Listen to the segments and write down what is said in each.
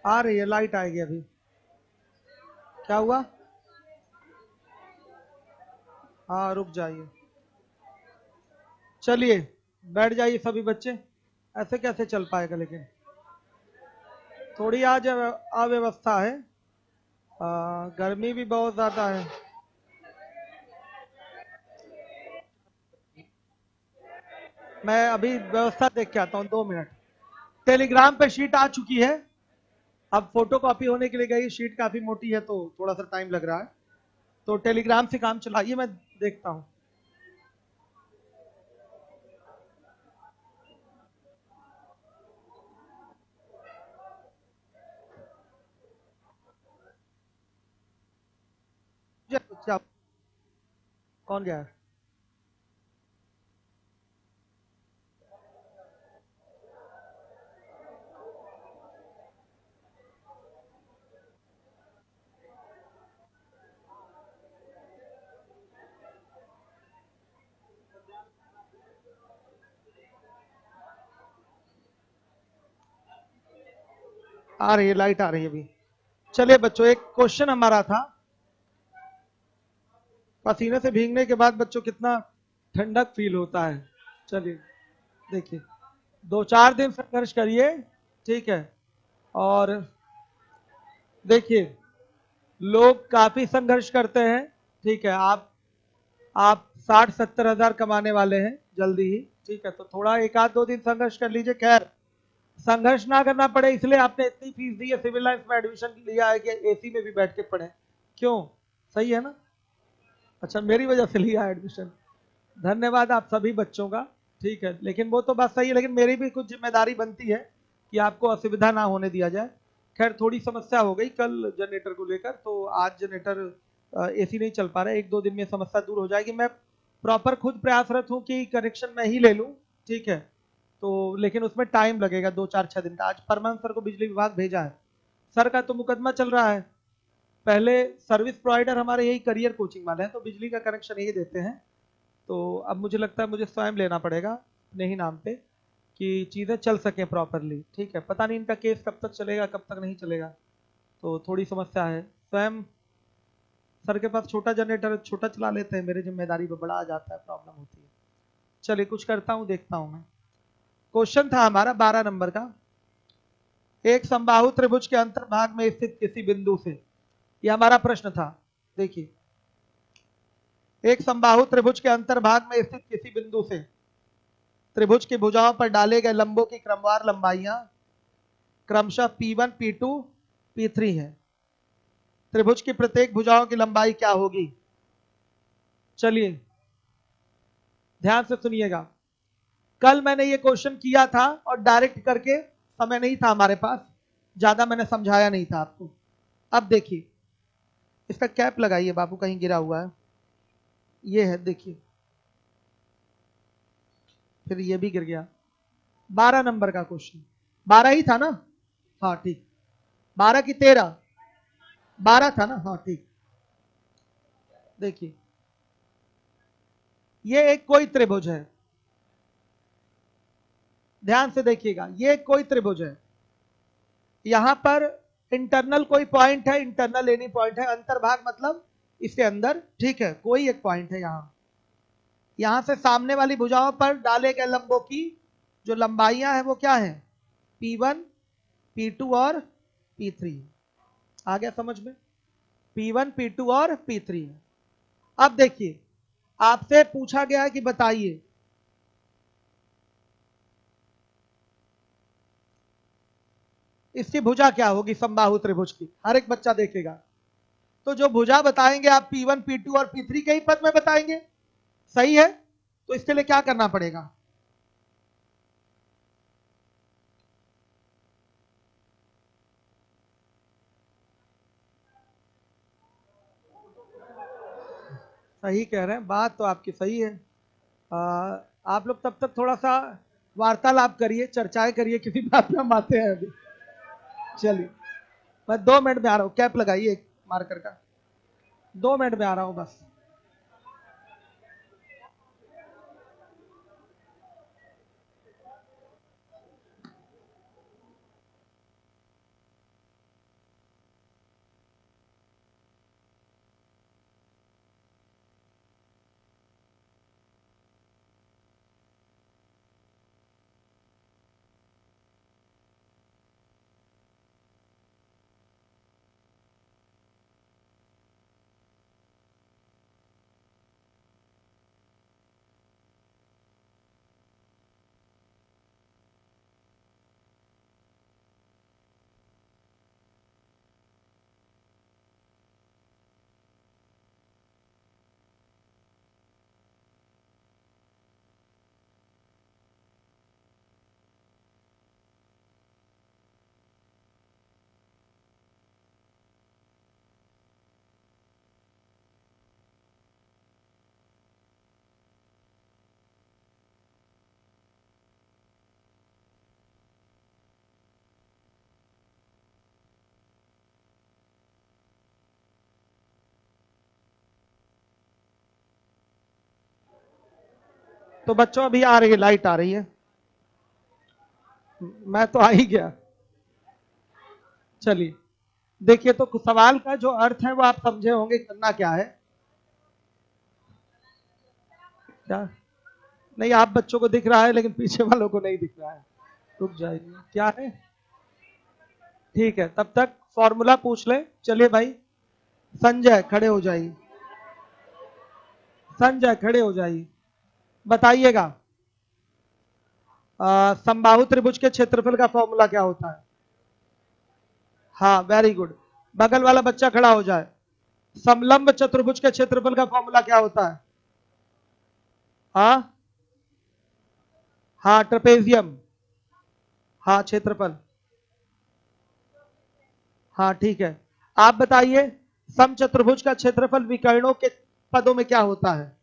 आ रही है, लाइट आएगी अभी। क्या हुआ? हाँ, रुक जाइए। चलिए, बैठ जाइए सभी बच्चे। ऐसे कैसे चल पाएगा लेकिन? थोड़ी आज अव्यवस्था है। गर्मी भी बहुत ज्यादा है। मैं अभी व्यवस्था देख के आता हूँ, 2 मिनट। टेलीग्राम पे शीट आ चुकी है। अब फोटो कॉपी होने के लिए गई, शीट काफी मोटी है तो थोड़ा सा टाइम लग रहा है। तो टेलीग्राम से काम चलाइए, मैं देखता हूँ। क्या? कौन गया है? आ रही है, लाइट आ रही है अभी। चलिए बच्चों, एक क्वेश्चन हमारा था। पसीने से भीगने के बाद बच्चों कितना ठंडक फील होता है। चलिए देखिए, 2-4 दिन संघर्ष करिए, ठीक है। और देखिए, लोग काफी संघर्ष करते हैं, ठीक है। आप 60-70 हजार कमाने वाले हैं जल्दी ही, ठीक है। तो थोड़ा 1-2 दिन संघर्ष कर लीजिए। खैर, संघर्ष ना करना पड़े इसलिए आपने इतनी फीस दी है, सिविल लाइन्स में एडमिशन लिया है कि एसी में भी बैठ के पढ़े। क्यों? सही है ना? अच्छा, मेरी वजह से लिया एडमिशन। धन्यवाद आप सभी बच्चों का, ठीक है। लेकिन वो तो बात सही है, लेकिन मेरी भी कुछ जिम्मेदारी बनती है कि आपको असुविधा ना होने दिया जाए। खैर, थोड़ी समस्या हो गई कल जनरेटर को लेकर, तो आज जनरेटर एसी नहीं चल पा रहा है। 1-2 दिन में समस्या दूर हो जाएगी। मैं प्रॉपर खुद प्रयासरत हूँ कि कनेक्शन मैं ही ले लूँ, ठीक है। तो लेकिन उसमें टाइम लगेगा, 2-4-6 दिन का। आज परमान सर को बिजली विभाग भेजा है। सर का तो मुकदमा चल रहा है। पहले सर्विस प्रोवाइडर हमारे यही करियर कोचिंग वाले हैं, तो बिजली का कनेक्शन यही देते हैं। तो अब मुझे लगता है मुझे स्वयं लेना पड़ेगा अपने ही नाम पे, कि चीज़ें चल सकें प्रॉपरली, ठीक है। पता नहीं इनका केस कब तक चलेगा, कब तक नहीं चलेगा। तो थोड़ी समस्या है। स्वयं सर के पास छोटा जनरेटर, छोटा चला लेते हैं, मेरी जिम्मेदारी पे बड़ा आ जाता है, प्रॉब्लम होती है। चलिए कुछ करता हूँ, देखता हूँ मैं। क्वेश्चन था हमारा 12 नंबर का। एक समबाहु त्रिभुज के अंतर्भाग में स्थित किसी बिंदु से, यह हमारा प्रश्न था। देखिए, एक समबाहु त्रिभुज के अंतर्भाग में स्थित किसी बिंदु से त्रिभुज की भुजाओं पर डाले गए लंबों की क्रमवार लंबाइयां क्रमशः P1, P2, P3 है। त्रिभुज की प्रत्येक भुजाओं की लंबाई क्या होगी? चलिए ध्यान से सुनिएगा। कल मैंने ये क्वेश्चन किया था और डायरेक्ट करके, समय नहीं था हमारे पास, ज्यादा मैंने समझाया नहीं था आपको। अब देखिए, इसका कैप लगाइए बाबू, कहीं गिरा हुआ है। ये है, देखिए, फिर ये भी गिर गया। 12 नंबर का क्वेश्चन, 12 ही था ना? हाँ ठीक। 12 की 13? 12 था ना? हाँ ठीक। देखिए, ये एक कोई त्रिभुज है। ध्यान से देखिएगा, ये कोई त्रिभुज है। यहां पर इंटरनल कोई पॉइंट है, इंटरनल एनी पॉइंट है। अंतर्भाग मतलब इसके अंदर, ठीक है। कोई एक पॉइंट है यहां। यहां से सामने वाली भुजाओं पर डाले गए लंबों की जो लंबाइयां हैं वो क्या है? P1, P2 और P3। आ गया समझ में? P1, P2 और P3। अब देखिए, आपसे पूछा गया है कि बताइए इसकी भुजा क्या होगी समबाहु त्रिभुज की। हर एक बच्चा देखेगा। तो जो भुजा बताएंगे आप P1, P2 और P3 के ही पद में बताएंगे। सही है? तो इसके लिए क्या करना पड़ेगा? सही कह रहे हैं, बात तो आपकी सही है। आ, आप लोग तब तक थोड़ा सा वार्तालाप करिए, चर्चाएं करिए, किसी बात में हम आते हैं अभी। चलिए, मैं 2 मिनट में आ रहा हूँ। कैप लगाइए एक मार्कर का। 2 मिनट में आ रहा हूँ बस। तो बच्चों अभी आ रही है, लाइट आ रही है, मैं तो आ ही गया। चलिए देखिए, तो सवाल का जो अर्थ है वो आप समझे होंगे, करना क्या है। क्या नहीं, आप बच्चों को दिख रहा है लेकिन पीछे वालों को नहीं दिख रहा है, रुक जाइए, क्या है। ठीक है, तब तक फॉर्मूला पूछ ले। चलिए भाई, संजय खड़े हो जाइए, संजय खड़े हो जाइए, बताइएगा समबाहु त्रिभुज के क्षेत्रफल का फॉर्मूला क्या होता है। हाँ वेरी गुड, बगल वाला बच्चा खड़ा हो जाए। समलंब चतुर्भुज के क्षेत्रफल का फॉर्मूला क्या होता है। हाँ हाँ, ट्रेपेजियम, हाँ क्षेत्रफल, हाँ ठीक है। आप बताइए समचतुर्भुज का क्षेत्रफल विकर्णों के पदों में क्या होता है।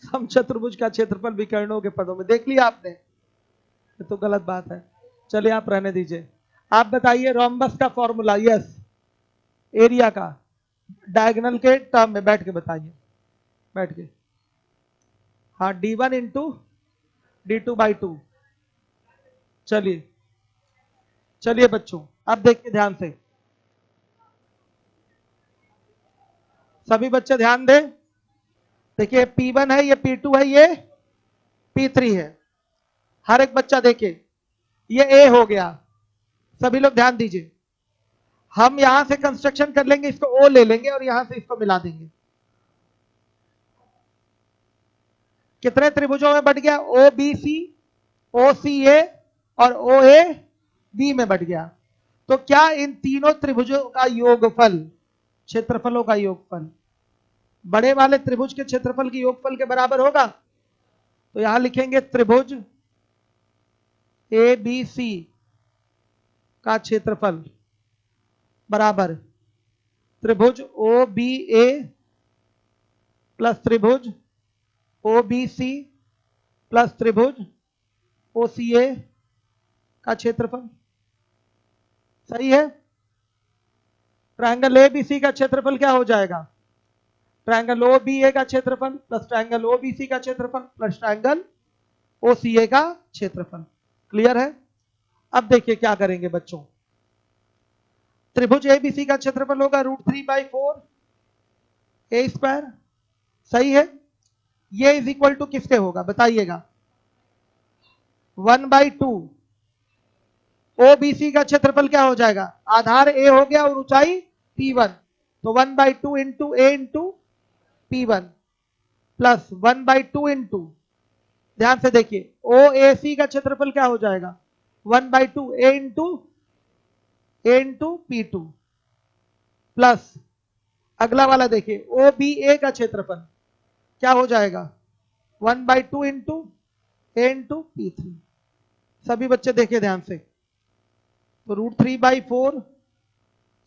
समचतुर्भुज का क्षेत्रफल विकर्णों के पदों में, देख लिया आपने, ये तो गलत बात है, चलिए आप रहने दीजिए। आप बताइए रोम्बस का फॉर्मूला, यस, एरिया का, डायगोनल के टर्म में बैठ के बताइए, बैठ के। हाँ, d1 इंटू d2/2। चलिए चलिए बच्चों, अब देखिए ध्यान से, सभी बच्चे ध्यान दें। देखिए P1 है, ये P2 है, ये P3 है। हर एक बच्चा देखिए, ये A हो गया, सभी लोग ध्यान दीजिए। हम यहां से कंस्ट्रक्शन कर लेंगे, इसको O ले लेंगे और यहां से इसको मिला देंगे। कितने त्रिभुजों में बट गया, ओ बी सी, ओ सी ए और ओ ए बी में बट गया। तो क्या इन तीनों त्रिभुजों का योगफल, क्षेत्रफलों का योगफल, बड़े वाले त्रिभुज के क्षेत्रफल की योगफल के बराबर होगा। तो यहां लिखेंगे त्रिभुज ए बी सी का क्षेत्रफल बराबर त्रिभुज ओ बी ए प्लस त्रिभुज ओ बी सी प्लस त्रिभुज ओ सी ए का क्षेत्रफल। सही है। ट्रायंगल ए बी सी का क्षेत्रफल क्या हो जाएगा, ट्रायंगल ओ बी ए का क्षेत्रफल plus triangle O B C का क्षेत्रफल प्लस ट्रायंगल ओ सी ए का क्षेत्रफल। क्लियर है। अब देखिए क्या करेंगे बच्चों, त्रिभुज एबीसी का क्षेत्रफल होगा √3/4 ए स्क्वायर। सही है। ये इज इक्वल टू किसके होगा बताइएगा, 1/2। ओबीसी का क्षेत्रफल क्या हो जाएगा, आधार ए हो गया और ऊंचाई P1, तो 1/2 इंटू ए इंटू P1 प्लस 1/2 इंटू, ध्यान से देखिए, ओ ए सी का क्षेत्रफल क्या हो जाएगा, 1/2 ए इंटू P2 प्लस अगला वाला देखिए ओ बी ए का क्षेत्रफल क्या हो जाएगा, 1/2 इंटू ए इंटू P3। सभी बच्चे देखिए ध्यान से, तो √3/4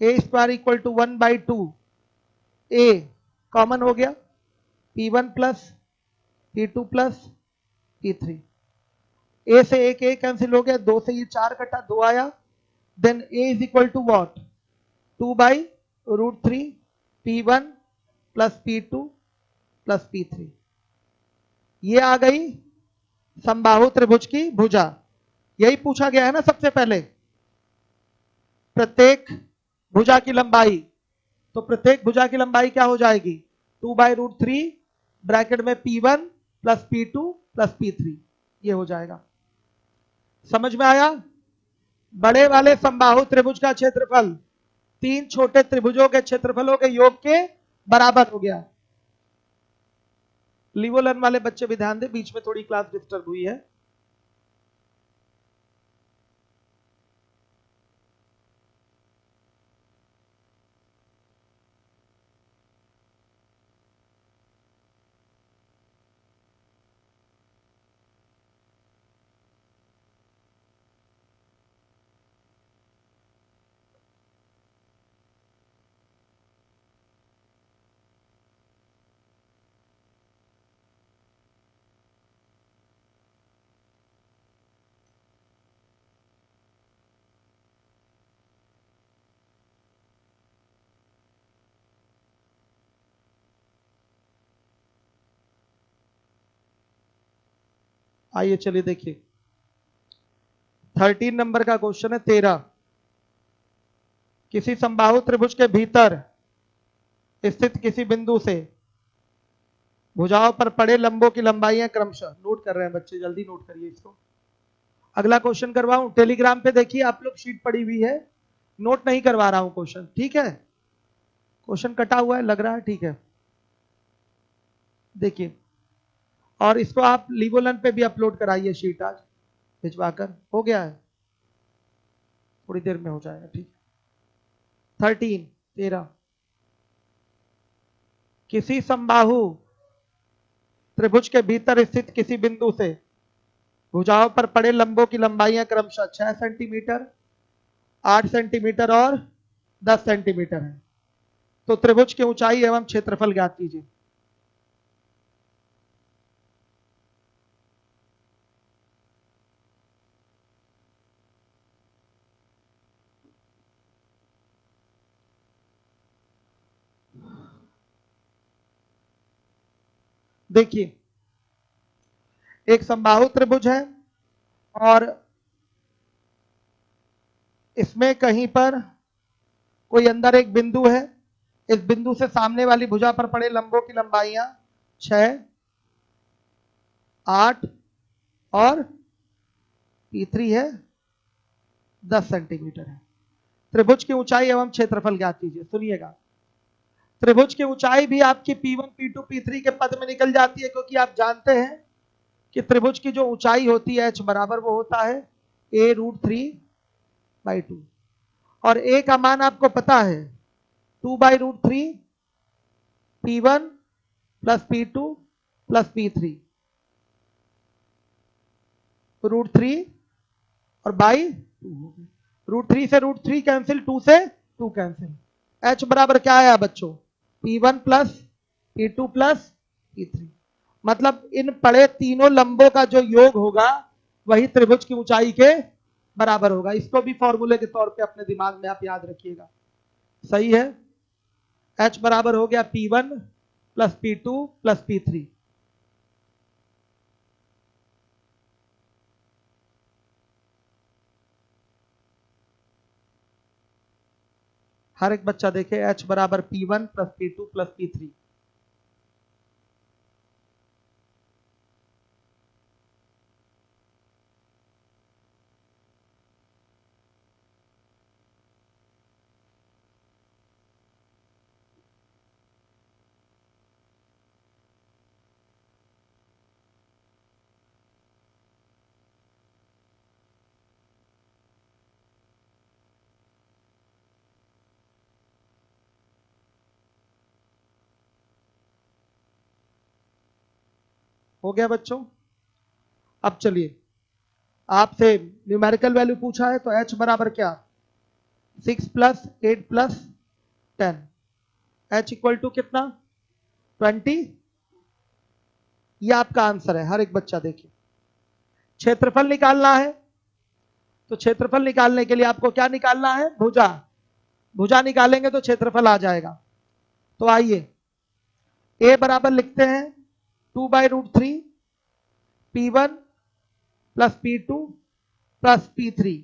A square equal to 1/2 A common हो गया, P1 plus P2 plus P3। ए से एक ए कैंसिल हो गया, 2 से ये 4 कटा, 2 आया, then A is equal to what, 2/√3 P1 plus P2 plus P3। ये आ गई समबाहु त्रिभुज की भुजा। यही पूछा गया है ना सबसे पहले, प्रत्येक भुजा की लंबाई, तो प्रत्येक भुजा की लंबाई क्या हो जाएगी, 2/√3 ब्रैकेट में P1 plus P2 plus P3, ये हो जाएगा। समझ में आया। बड़े वाले समबाहु त्रिभुज का क्षेत्रफल तीन छोटे त्रिभुजों के क्षेत्रफलों के योग के बराबर हो गया। लिवोलन वाले बच्चे भी ध्यान दें, बीच में थोड़ी क्लास डिस्टर्ब हुई है। आइए चलिए देखिए 13 नंबर का क्वेश्चन है 13। किसी समबाहु त्रिभुज के भीतर स्थित किसी बिंदु से भुजाओं पर पड़े लंबों की लंबाइयां क्रमशः, नोट कर रहे हैं बच्चे, जल्दी नोट करिए इसको। अगला क्वेश्चन करवाऊं, टेलीग्राम पे देखिए आप लोग शीट पड़ी हुई है, नोट नहीं करवा रहा हूं क्वेश्चन, ठीक है। क्वेश्चन कटा हुआ है लग रहा है, ठीक है। देखिए और इसको आप लीवोलन पे भी अपलोड कराइए शीट, आज भिजवाकर, हो गया है, थोड़ी देर में हो जाएगा, ठीक है। 13 किसी समबाहु त्रिभुज के भीतर स्थित किसी बिंदु से भुजाओं पर पड़े लंबों की लंबाइयां क्रमशः 6 सेंटीमीटर, 8 सेंटीमीटर और 10 सेंटीमीटर है। तो त्रिभुज की ऊंचाई एवं क्षेत्रफल ज्ञात कीजिए। देखिए एक समबाहु त्रिभुज है और इसमें कहीं पर कोई अंदर एक बिंदु है, इस बिंदु से सामने वाली भुजा पर पड़े लंबों की लंबाइयां 6, 8 और P3 है 10 सेंटीमीटर है। त्रिभुज की ऊंचाई एवं क्षेत्रफल ज्ञात कीजिए। सुनिएगा, त्रिभुज की ऊंचाई भी आपकी P1, P2, P3 के पद में निकल जाती है, क्योंकि आप जानते हैं कि त्रिभुज की जो ऊंचाई होती है h बराबर वो होता है a√3/2 और a का मान आपको पता है 2/√3 P1 plus P2 plus P3 √3 और बाई 2 हो गए। √3 से √3 कैंसिल, 2 से 2 कैंसिल, h बराबर क्या आया बच्चों, P1 plus P2 plus P3। मतलब इन पड़े तीनों लंबों का जो योग होगा वही त्रिभुज की ऊंचाई के बराबर होगा। इसको भी फॉर्मूले के तौर पे अपने दिमाग में आप याद रखिएगा, सही है। h बराबर हो गया P1 plus P2 plus P3। हर एक बच्चा देखे, h बराबर P1 plus P2 plus P3। हो गया बच्चों। अब चलिए, आपसे न्यूमेरिकल वैल्यू पूछा है तो h बराबर क्या, 6 plus 8 plus 10, h equal to कितना, 20। ये आपका आंसर है। हर एक बच्चा देखिए, क्षेत्रफल निकालना है तो क्षेत्रफल निकालने के लिए आपको क्या निकालना है, भुजा। भुजा निकालेंगे तो क्षेत्रफल आ जाएगा। तो आइए a बराबर लिखते हैं 2/√3 P1 plus P2 plus P3।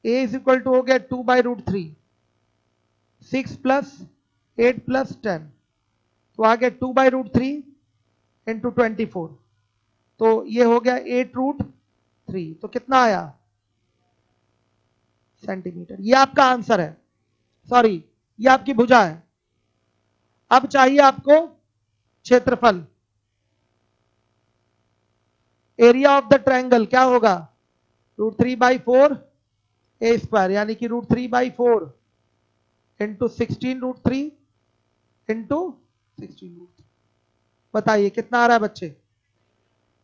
a is equal to हो गया 2/√3, 6 प्लस 8 प्लस 10, तो आ गया 2/√3 इंटू 24, तो ये हो गया 8√3, तो कितना आया, सेंटीमीटर। ये आपका आंसर है, सॉरी ये आपकी भुजा है। अब चाहिए आपको क्षेत्रफल। एरिया ऑफ द ट्रायंगल क्या होगा, √3/4 a स्क्वायर, यानी कि √3/4 इंटू 16√3 इंटू 16√3। बताइए कितना आ रहा है बच्चे,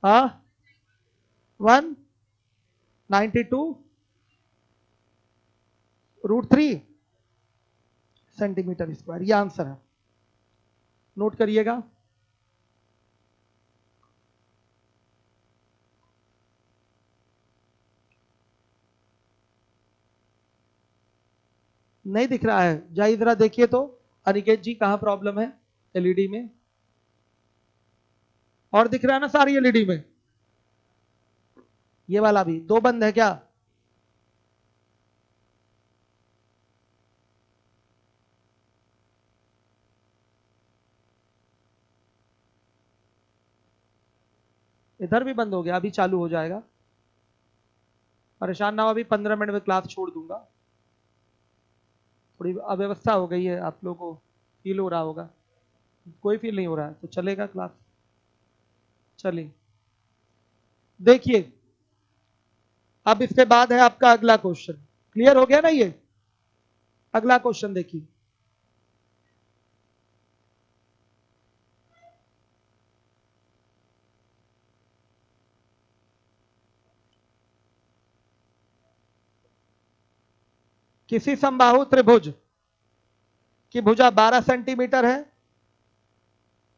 हाँ 192√3 सेंटीमीटर स्क्वायर। ये आंसर है, नोट करिएगा। नहीं दिख रहा है, जाइए जरा देखिए तो अनिकेत जी कहां प्रॉब्लम है, एलईडी में। और दिख रहा है ना सारी एलईडी में, ये वाला भी दो बंद है क्या? इधर भी बंद हो गया, अभी चालू हो जाएगा। परेशान ना हो, अभी 15 मिनट में क्लास छोड़ दूंगा। थोड़ी अव्यवस्था हो गई है, आप लोगों को फील हो रहा होगा। कोई फील नहीं हो रहा है तो चलेगा क्लास। चलिए देखिए, अब इसके बाद है आपका अगला क्वेश्चन। क्लियर हो गया ना ये? अगला क्वेश्चन देखिए। किसी समबाहु त्रिभुज की भुजा 12 सेंटीमीटर है।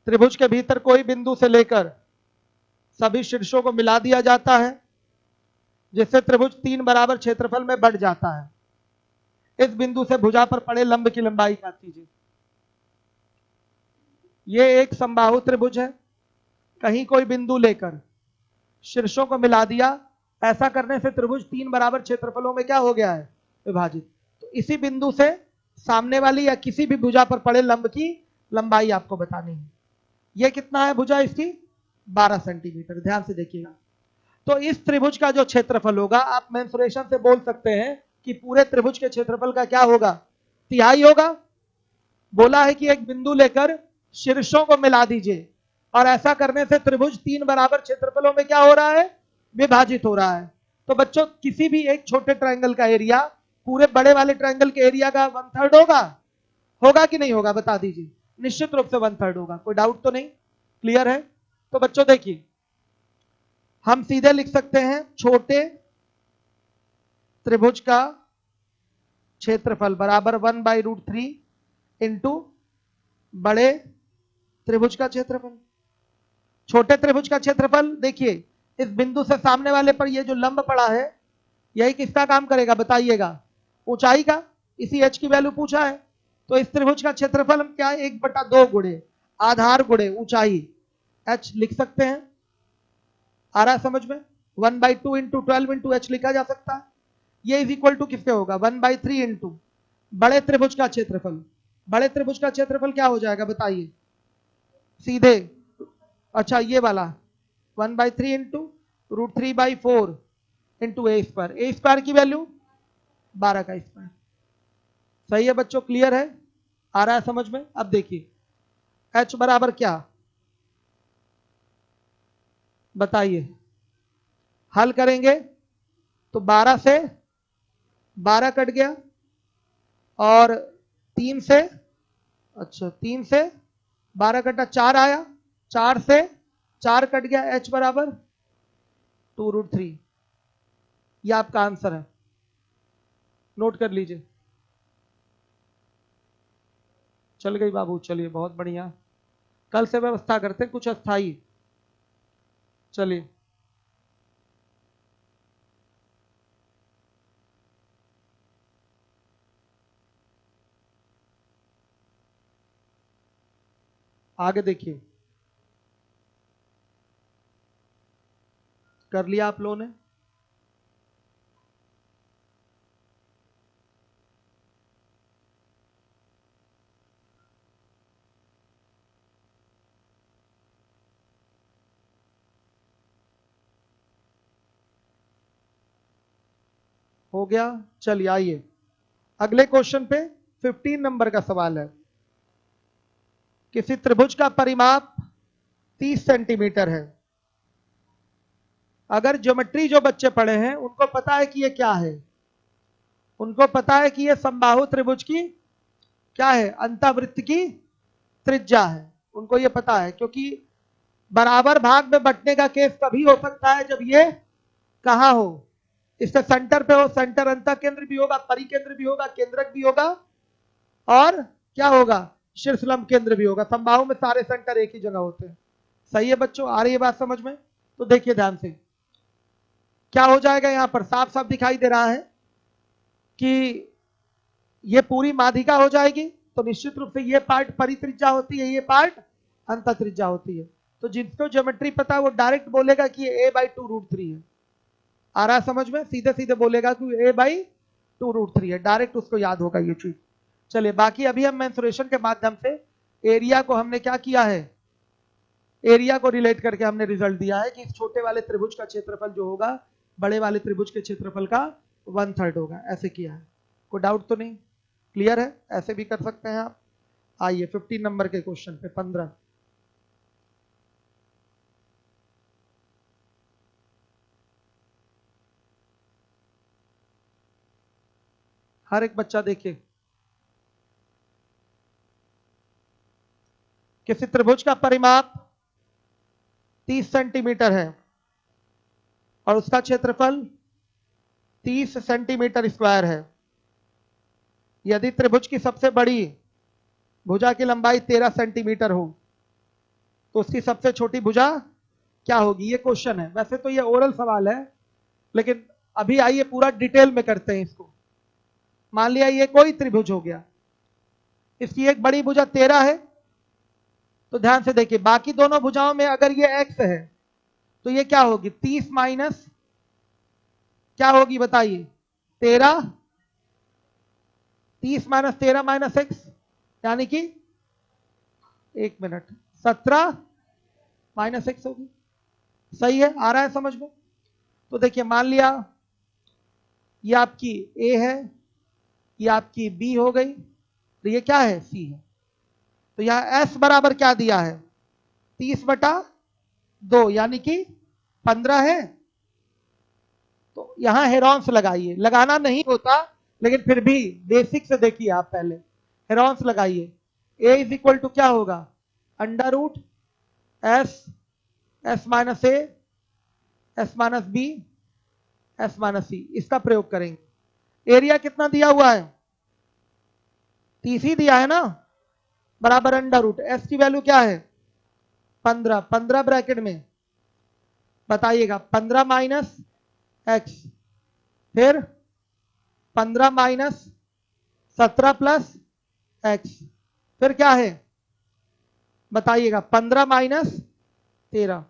त्रिभुज के भीतर कोई बिंदु से लेकर सभी शीर्षों को मिला दिया जाता है, जिससे त्रिभुज 3 बराबर क्षेत्रफल में बढ़ जाता है। इस बिंदु से भुजा पर पड़े लंब की लंबाई ज्ञात कीजिए। ये एक समबाहु त्रिभुज है, कहीं कोई बिंदु लेकर शीर्षों को मिला दिया। ऐसा करने से त्रिभुज 3 बराबर क्षेत्रफलों में क्या हो गया है? विभाजित। तो इसी बिंदु से सामने वाली या किसी भी भुजा पर पड़े लंब की लंबाई आपको बतानी है। यह कितना है भुजा इसकी? 12 सेंटीमीटर। ध्यान से देखिएगा। तो इस त्रिभुज का जो क्षेत्रफल होगा, आप मेंसुरेशन से बोल सकते हैं कि पूरे त्रिभुज के क्षेत्रफल का क्या होगा? तिहाई होगा। बोला है कि एक बिंदु लेकर शीर्षों को मिला दीजिए, और ऐसा करने से त्रिभुज 3 बराबर क्षेत्रफलों में क्या हो रहा है? विभाजित हो रहा है। तो बच्चों, किसी भी एक छोटे ट्रायंगल का एरिया पूरे बड़े वाले ट्रायंगल के एरिया का 1/3 होगा? होगा कि नहीं होगा? बता दीजिए। निश्चित रूप से 1/3 होगा। कोई डाउट तो नहीं? क्लियर है? तो बच्चों देखिए, हम सीधे लिख सकते हैं छोटे त्रिभुज का क्षेत्रफल बराबर 1/√3 इंटू बड़े त्रिभुज का क्षेत्रफल। छोटे त्रिभुज का क्षेत्रफल देखिए, इस बिंदु से सामने वाले पर ये जो लंब पड़ा है, यही किसका काम करेगा बताइएगा? ऊंचाई का। इसी h की वैल्यू पूछा है। तो इस त्रिभुज का क्षेत्रफल हम क्या 1/2 गुणे आधार गुणे ऊंचाई h लिख सकते हैं। आ रहा है समझ में? 1/2 इंटू 12 इंटू h लिखा जा सकता है। ये इज इक्वल टू किसके होगा? 1/3 इंटू बड़े त्रिभुज का क्षेत्रफल। बड़े त्रिभुज का क्षेत्रफल क्या हो जाएगा बताइए? सीधे, अच्छा ये वाला 1/3 इंटू √3/4 इंटू ए स्क्वायर। ए स्क्वायर की वैल्यू 12 का स्क्वायर। सही है बच्चों? क्लियर है? आ रहा है समझ में? अब देखिए h बराबर क्या बताइए। हल करेंगे तो 12 से 12 कट गया, और 3 से, अच्छा 3 से 12 कटा 4 आया, 4 से 4 कट गया, h बराबर 2√3। यह आपका आंसर है। नोट कर लीजिए। चल गई बाबू? चलिए बहुत बढ़िया। कल से व्यवस्था करते हैं कुछ अस्थाई। चलिए आगे देखिए। कर लिया आप लोगों ने? हो गया। चलिए आइए अगले क्वेश्चन पे। 15 नंबर का सवाल है। किसी त्रिभुज का परिमाप 30 सेंटीमीटर है। अगर ज्योमेट्री जो बच्चे पढ़े हैं उनको पता है कि ये क्या है। उनको पता है कि ये समबाहु त्रिभुज की क्या है? अंतःवृत्त की त्रिज्या है। उनको ये पता है, क्योंकि बराबर भाग में बंटने का केस तभी हो सकता है जब ये कहां हो? इससे सेंटर पे हो। सेंटर अंतः केंद्र भी होगा, परिकेंद्र भी होगा, केंद्रक भी होगा, और क्या होगा? शीर्षलंब केंद्र भी होगा। समबाहु में सारे सेंटर एक ही जगह होते हैं। सही है बच्चों? आ रही है बात समझ में? तो देखिए ध्यान से क्या हो जाएगा। यहां पर साफ साफ दिखाई दे रहा है कि ये पूरी माध्यिका हो जाएगी। तो निश्चित रूप से ये पार्ट परित्रिज्या होती है, ये पार्ट अंतःत्रिज्या होती है। तो जिसको ज्योमेट्री पता है वो डायरेक्ट बोलेगा कि ये a/2√3 है। आ रहा है समझ में? सीधे सीधे बोलेगा कि a/2√3 है, डायरेक्ट उसको याद होगा ये चीज। चलिए बाकी अभी हम मेंसुरेशन के माध्यम से एरिया को हमने क्या किया है, एरिया को रिलेट करके हमने रिजल्ट दिया है कि इस छोटे वाले त्रिभुज का क्षेत्रफल जो होगा बड़े वाले त्रिभुज के क्षेत्रफल का 1/3 होगा। ऐसे किया है, कोई डाउट तो नहीं? क्लियर है? ऐसे भी कर सकते हैं आप। आइए 15 नंबर के क्वेश्चन पे 15। हर एक बच्चा देखिए, किसी त्रिभुज का परिमाप 30 सेंटीमीटर है और उसका क्षेत्रफल 30 सेंटीमीटर स्क्वायर है। यदि त्रिभुज की सबसे बड़ी भुजा की लंबाई 13 सेंटीमीटर हो तो उसकी सबसे छोटी भुजा क्या होगी? ये क्वेश्चन है। वैसे तो ये ओरल सवाल है, लेकिन अभी आइए पूरा डिटेल में करते हैं इसको। मान लिया ये कोई त्रिभुज हो गया, इसकी एक बड़ी भुजा 13 है, तो ध्यान से देखिए बाकी दोनों भुजाओं में अगर ये x है तो ये क्या होगी? 30 माइनस क्या होगी बताइए? 13। 30 माइनस 13 माइनस x यानी कि 1 मिनट 17 माइनस x होगी। सही है? आ रहा है समझ में? तो देखिए मान लिया ये आपकी a है, ये आपकी b हो गई, तो ये क्या है? c है। तो यहां s बराबर क्या दिया है? 30/2 यानी कि 15 है। तो यहां हेरॉन्स लगाइए, लगाना नहीं होता लेकिन फिर भी बेसिक से देखिए आप पहले हेरॉन्स लगाइए। a इज इक्वल टू क्या होगा? Under root s minus a s minus b s minus c, इसका प्रयोग करेंगे। एरिया कितना दिया हुआ है? 30 ही दिया है ना, बराबर अंडर रूट s की वैल्यू क्या है? 15। 15 ब्रैकेट में बताइएगा 15 माइनस एक्स, फिर 15 माइनस 17 प्लस एक्स, फिर क्या है बताइएगा? 15 माइनस 13।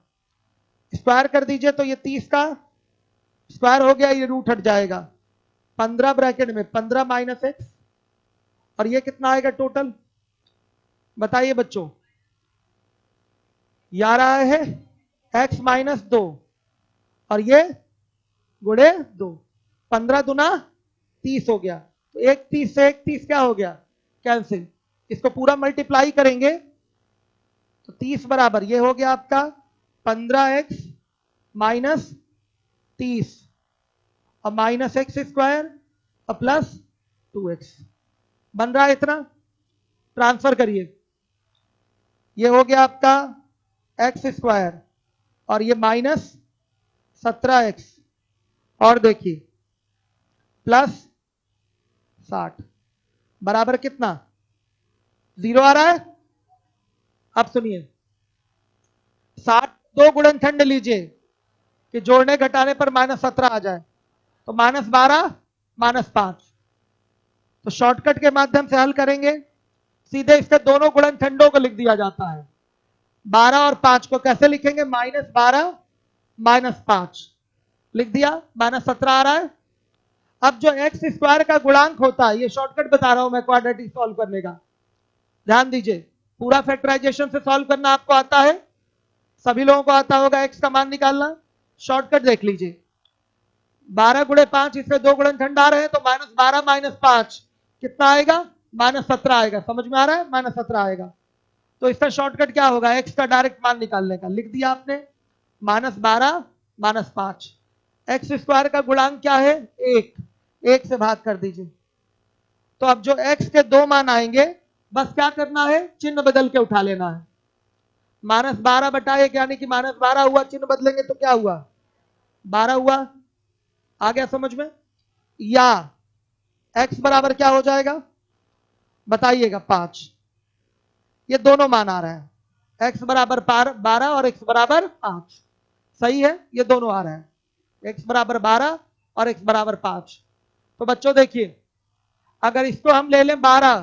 स्क्वायर कर दीजिए तो ये 30 का स्क्वायर हो गया, ये रूट हट जाएगा। 15 ब्रैकेट में 15 माइनस एक्स, और ये कितना आएगा टोटल बताइए बच्चों? ये आ रहा है x माइनस 2 और ये गुणे 2, 15 दूना 30 हो गया। तो एक 30 से एक 30 क्या हो गया? कैंसिल। इसको पूरा मल्टीप्लाई करेंगे तो 30 बराबर ये हो गया आपका 15x माइनस 30 और माइनस एक्स स्क्वायर और प्लस 2x बन रहा है इतना। ट्रांसफर करिए, ये हो गया आपका एक्स स्क्वायर और ये माइनस 17x और देखिए प्लस 60 बराबर कितना? 0 आ रहा है। अब सुनिए 60 दो गुणनखंड लीजिए कि जोड़ने घटाने पर -17 आ जाए, तो -12 -5। तो शॉर्टकट के माध्यम से हल करेंगे, सीधे इसके दोनों गुणनखंडों को लिख दिया जाता है। 12 और 5 को कैसे लिखेंगे? -12 -5 लिख दिया, -17 आ रहा है। अब जो एक्स स्क्वायर का गुणांक होता है, ये शॉर्टकट बता रहा हूं मैं क्वाड्रेटिक सॉल्व करने का, ध्यान दीजिए। पूरा फैक्टराइजेशन से सॉल्व करना आपको आता है, सभी लोगों को आता होगा एक्स का मान निकालना। शॉर्टकट देख लीजिए, 12 गुणे 5, इसमें दो गुणनखंड आ रहे हैं, तो -12 -5 कितना आएगा? -17 आएगा। समझ में आ रहा है? -17 आएगा। तो इसका शॉर्टकट क्या होगा? एक्स का डायरेक्ट मान निकालने का, लिख दिया आपने -12 -5। एक्स स्क्वायर का गुणांक क्या है? 1 से भाग कर दीजिए। तो अब जो एक्स के दो मान आएंगे, बस क्या करना है? चिन्ह बदल के उठा लेना है। -12/1 यानी कि -12 हुआ, चिन्ह बदलेंगे तो क्या हुआ? 12 हुआ। आ गया समझ में? या x बराबर क्या हो जाएगा बताइएगा? 5। ये दोनों मान आ रहे हैं, x बराबर 12 और x बराबर 5। सही है? ये दोनों आ रहे हैं, x बराबर 12 और x बराबर 5। तो बच्चों देखिए, अगर इसको हम ले लें 12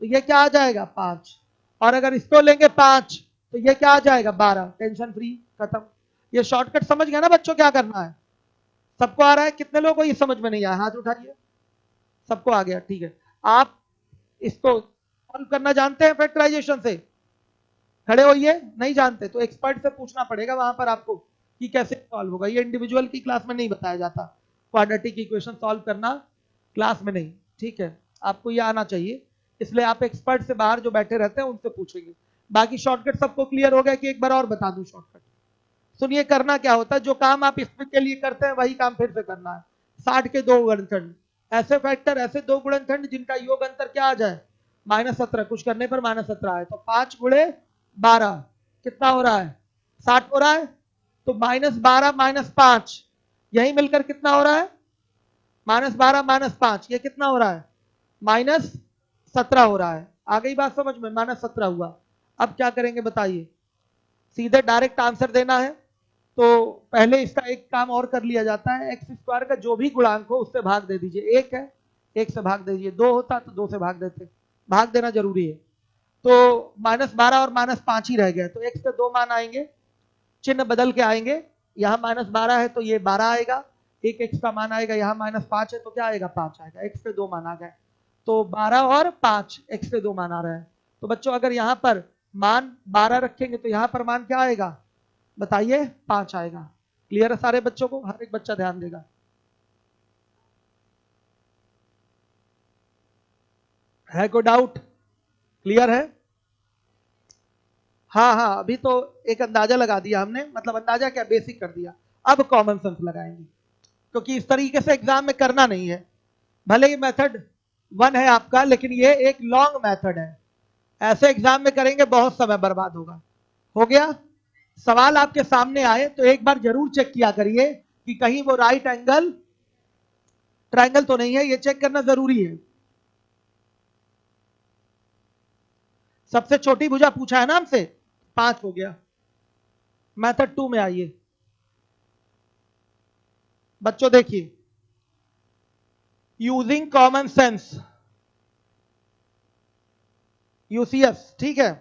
तो ये क्या आ जाएगा? 5, और अगर इसको लेंगे 5 तो ये क्या आ जाएगा? 12। टेंशन फ्री, खत्म। ये शॉर्टकट समझ गया ना बच्चों क्या करना है? सबको आ रहा है? कितने लोगों को ये समझ में नहीं आया? हाथ उठाइए। सबको आ गया, ठीक है। आप इसको सॉल्व करना जानते हैं फैक्टराइजेशन से? खड़े होइए। नहीं जानते तो एक्सपर्ट से पूछना पड़ेगा वहां पर आपको कि कैसे सॉल्व होगा। ये इंडिविजुअल की क्लास में नहीं बताया जाता, क्वाड्रेटिक इक्वेशन सॉल्व करना क्लास में नहीं, ठीक है। आपको ये आना चाहिए, इसलिए आप एक्सपर्ट से बाहर जो बैठे रहते हैं उनसे पूछेंगे। बाकी शॉर्टकट सबको क्लियर हो गया कि एक बार और बता दूं शॉर्टकट? सुनिए, करना क्या होता है, जो काम आप इसमें के लिए करते हैं वही काम फिर से करना है। 60 के दो गुणनखंड, ऐसे फैक्टर, ऐसे दो गुणनखंड जिनका योग अंतर क्या आ जाए? -17। कुछ करने पर -17 आए तो 5 गुणे 12 कितना हो रहा है? 60 हो रहा है। तो -12 -5 यही मिलकर कितना हो रहा है? -12 -5 ये कितना हो रहा है? -17 हो रहा है। आ गई बात समझ में? -17 हुआ। अब क्या करेंगे बताइए? सीधे डायरेक्ट आंसर देना है तो पहले इसका एक काम और कर लिया जाता है, एक्स स्क्वायर का जो भी गुणांक हो उससे भाग दे दीजिए। एक है, एक से भाग दे दीजिए। दो होता तो दो से भाग देते, भाग देना जरूरी है। तो -12 और -5 ही रह गया, तो एक्स के दो मान आएंगे, चिन्ह बदल के आएंगे। यहाँ -12 है तो ये 12 आएगा, एक एक्स का मान आएगा। यहाँ -5 है तो क्या आएगा? 5 आएगा। एक्स के दो मान आ गए, तो 12 और 5 एक्स के दो मान आ रहे हैं। तो बच्चों अगर यहाँ पर मान 12 रखेंगे तो यहाँ पर मान क्या आएगा बताइए? 5 आएगा। क्लियर है सारे बच्चों को? हर एक बच्चा ध्यान देगा। है कोई डाउट? क्लियर है? हाँ हाँ, अभी तो एक अंदाजा लगा दिया हमने, मतलब अंदाजा क्या, बेसिक कर दिया। अब कॉमन सेंस लगाएंगे, क्योंकि इस तरीके से एग्जाम में करना नहीं है। भले ही मेथड 1 है आपका, लेकिन ये एक लॉन्ग मेथड है। ऐसे एग्जाम में करेंगे बहुत समय बर्बाद होगा। हो गया? सवाल आपके सामने आए तो एक बार जरूर चेक किया करिए कि कहीं वो राइट एंगल ट्रायंगल तो नहीं है, ये चेक करना जरूरी है। सबसे छोटी भुजा पूछा है ना हमसे, 5 हो गया। मेथड 2 में आइए बच्चों, देखिए, यूजिंग कॉमन सेंस, यूसीएस, ठीक है।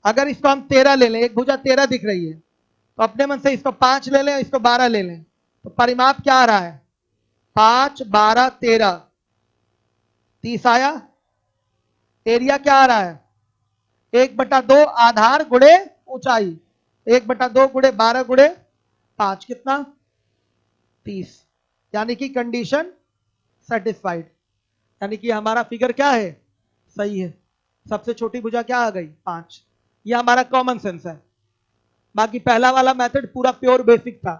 अगर इसको हम 13 ले लें, एक भुजा 13 दिख रही है, तो अपने मन से इसको 5 ले लें, इसको 12 ले लें, तो परिमाप क्या आ रहा है? 5 12 13 30 आया। एरिया क्या आ रहा है? 1/2 आधार गुणे ऊंचाई, 1/2 गुणे 12 गुणे 5 कितना? 30। यानी कि कंडीशन सेटिस्फाइड, यानी कि हमारा फिगर क्या है? सही है। सबसे छोटी भुजा क्या आ गई? 5। यह हमारा कॉमन सेंस है। बाकी पहला वाला मेथड पूरा प्योर बेसिक था,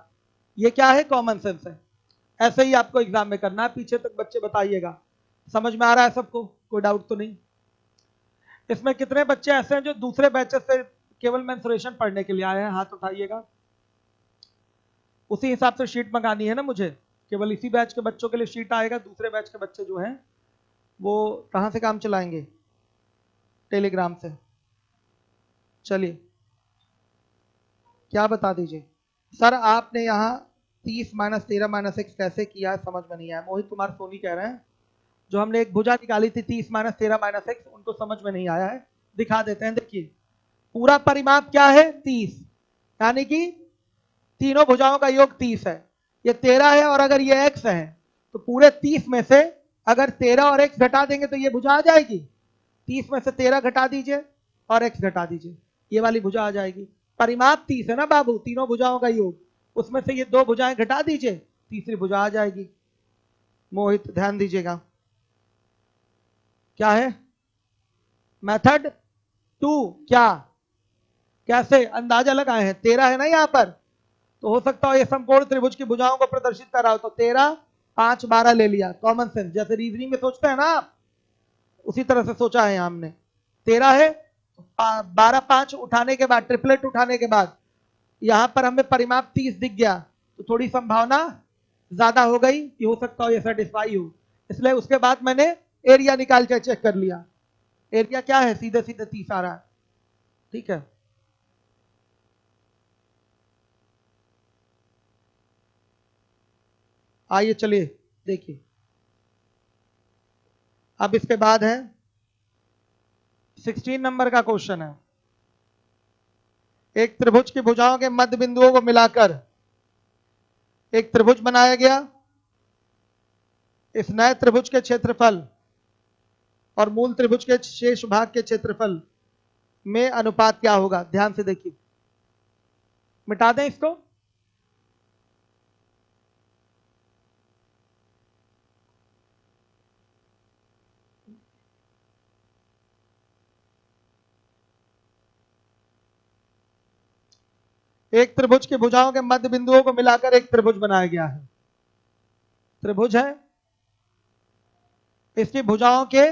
ये क्या है? कॉमन सेंस है। ऐसे ही आपको एग्जाम में करना है। पीछे तक बच्चे बताइएगा, समझ में आ रहा है सबको? कोई डाउट तो नहीं? इसमें कितने बच्चे ऐसे हैं जो दूसरे बैचेस से केवल मेंसुरेशन पढ़ने के लिए आए हैं? हाथ उठाइएगा। उसी हिसाब से शीट मंगानी है ना मुझे, केवल इसी बैच के बच्चों के लिए शीट आएगा। दूसरे बैच के बच्चे जो हैं वो कहां से काम चलाएंगे? टेलीग्राम से। चलिए, क्या बता दीजिए सर, आपने यहाँ 30 - 13 - x कैसे किया है समझ में नहीं आया। मोहित कुमार सोनी कह रहे हैं जो हमने एक भुजा निकाली थी 30 - 13 - x, उनको समझ में नहीं आया है। दिखा देते हैं, देखिए पूरा परिमाप क्या है? 30, यानी कि तीनों भुजाओं का योग 30 है। ये 13 है और अगर ये x है तो पूरे 30 में से अगर 13 और x घटा देंगे तो ये भुजा आ जाएगी। 30 में से 13 घटा दीजिए और x घटा दीजिए, ये वाली भुजा आ जाएगी। परिमाप 30 है ना बाबू, तीनों भुजाओं का योग, उसमें से ये दो भुजाएं घटा दीजिए, तीसरी भुजा आ जाएगी। मोहित ध्यान दीजिएगा, क्या है? मेथड 2। क्या? कैसे अंदाजा लगाए हैं? 13 है ना यहाँ पर, तो हो सकता हो ये समकोण त्रिभुज की भुजाओं को प्रदर्शित कर रहा हो, तो 13 5 12 ले लिया। कॉमन सेंस, जैसे रीजनिंग में सोचते हैं ना आप, उसी तरह से सोचा है हमने। 13 है, 12 5 उठाने के बाद, ट्रिपलेट उठाने के बाद यहां पर हमें परिमाप 30 दिख गया, तो थोड़ी संभावना ज्यादा हो गई कि हो सकता हो ये सेटिस्फाई हो, इसलिए उसके बाद मैंने एरिया निकाल के चेक कर लिया। एरिया क्या है? सीधे सीधे 30 आ रहा है, ठीक है। आइए चलिए देखिए, अब इसके बाद है 16 नंबर का क्वेश्चन है। एक त्रिभुज की भुजाओं के मध्य बिंदुओं को मिलाकर एक त्रिभुज बनाया गया, इस नए त्रिभुज के क्षेत्रफल और मूल त्रिभुज के शेष भाग के क्षेत्रफल में अनुपात क्या होगा? ध्यान से देखिए, मिटा दें इसको। एक त्रिभुज की भुजाओं के मध्य बिंदुओं को मिलाकर एक त्रिभुज बनाया गया है। त्रिभुज है, इसकी भुजाओं के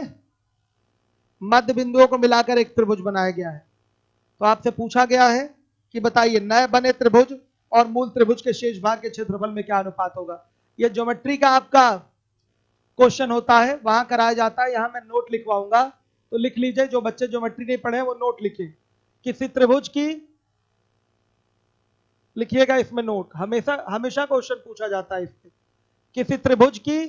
मध्य बिंदुओं को मिलाकर एक त्रिभुज बनाया गया है। तो आपसे पूछा गया है कि बताइए नए बने त्रिभुज और मूल त्रिभुज के शेष भाग के क्षेत्रफल में क्या अनुपात होगा। यह ज्योमेट्री का आपका क्वेश्चन होता है, वहां कराया जाता है। यहां मैं नोट लिखवाऊंगा, तो लिख लीजिए। जो बच्चे ज्योमेट्री नहीं पढ़े वो नोट लिखे। किसी त्रिभुज की, लिखिएगा इसमें नोट, हमेशा हमेशा क्वेश्चन पूछा जाता है इससे। किसी त्रिभुज की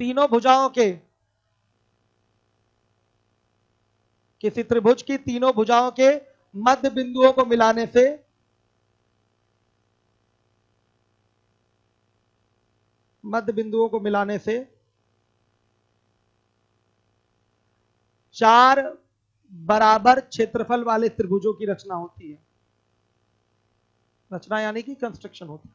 तीनों भुजाओं के, किसी त्रिभुज की तीनों भुजाओं के मध्य बिंदुओं को मिलाने से चार बराबर क्षेत्रफल वाले त्रिभुजों की रचना होती है। रचना यानी कि कंस्ट्रक्शन होता है।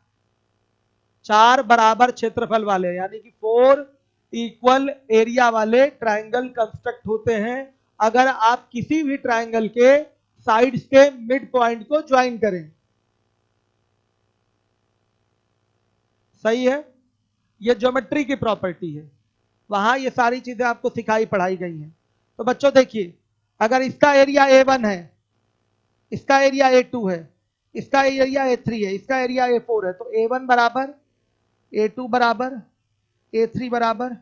चार बराबर क्षेत्रफल वाले यानी कि 4 इक्वल एरिया वाले ट्रायंगल कंस्ट्रक्ट होते हैं अगर आप किसी भी ट्रायंगल के साइड्स के मिड पॉइंट को ज्वाइन करें। सही है, यह ज्योमेट्री की प्रॉपर्टी है। वहां ये सारी चीजें आपको सिखाई पढ़ाई गई हैं। तो बच्चों देखिए, अगर इसका एरिया A1 है, इसका एरिया A2 है, इसका एरिया A3 है, इसका एरिया A4 है, तो A1 बराबर A2 बराबर A3 बराबर